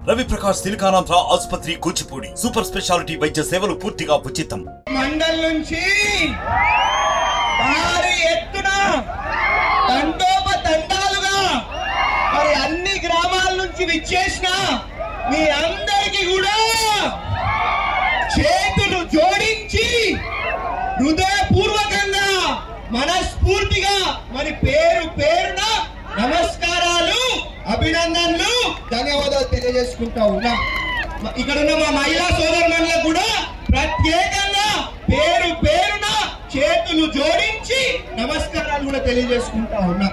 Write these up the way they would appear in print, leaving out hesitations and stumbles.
రవి ప్రకాష్ సిలికానాంధ్ర ఆసుపత్రి Kuchipudi super speciality వైద్య సేవలు పూర్తిగా ఉచితం. మండల్ నుంచి భారీ ఎత్తున తండోపతండాలుగా మరి అన్ని గ్రామాల నుంచి విచ్చేసిన మీ అందరికీ కూడా చేతులు జోడించి హృదయపూర్వకంగా మనస్ఫూర్తిగా మరి పేరు పేరున నమస్కారాలు, అభినందనలు, ధన్యవాదాలు తెలియజేసుకుంటా ఉన్నా. ఇక్కడ ఉన్న మా మహిళా సోదరులకు కూడా ప్రత్యేకంగా పేరు పేరున చేతులు జోడించి నమస్కారాలు కూడా తెలియజేసుకుంటా ఉన్నా.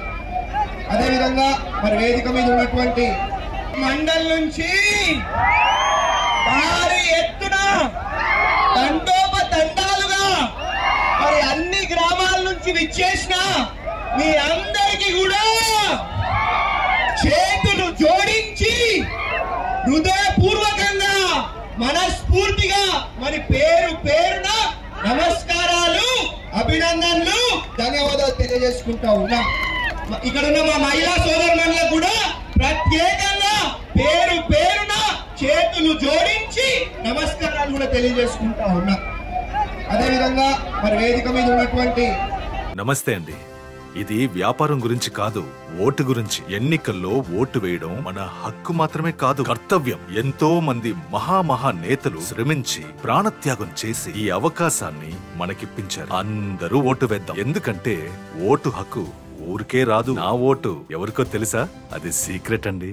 అదేవిధంగా మరి వేదిక మీద ఉన్నటువంటి మండల్ నుంచి భారీ ఎత్తున తండోపతండాలుగా మరి అన్ని గ్రామాల నుంచి విచ్చేసిన మీ అందరికీ కూడా చేతులు జోడించి హృదయపూర్వకంగా మనస్ఫూర్తిగా మరి పేరు పేరున నమస్కారాలు, అభినందనలు, ధన్యవాదాలు తెలియజేసుకుంటా ఉన్నా. ఇక్కడ ఉన్న మా మహిళా సోదరులకు కూడా ప్రత్యేకంగా పేరు పేరున చేతులు జోడించి నమస్కారాలు కూడా తెలియజేసుకుంటా ఉన్నా. అదేవిధంగా మరి వేదిక మీద ఉన్నటువంటి నమస్తే అండి. ఇది వ్యాపారం గురించి కాదు, ఓటు గురించి. ఎన్నికల్లో ఓటు వేయడం మన హక్కు మాత్రమే కాదు, కర్తవ్యం. ఎంతో మంది మహా నేతలు శ్రమించి ప్రాణత్యాగం చేసి ఈ అవకాశాన్ని మనకిప్పించారు. అందరూ ఓటు వేద్దాం. ఎందుకంటే ఓటు హక్కు ఊరికే రాదు. నా ఓటు ఎవరికో తెలుసా? అది సీక్రెట్ అండి.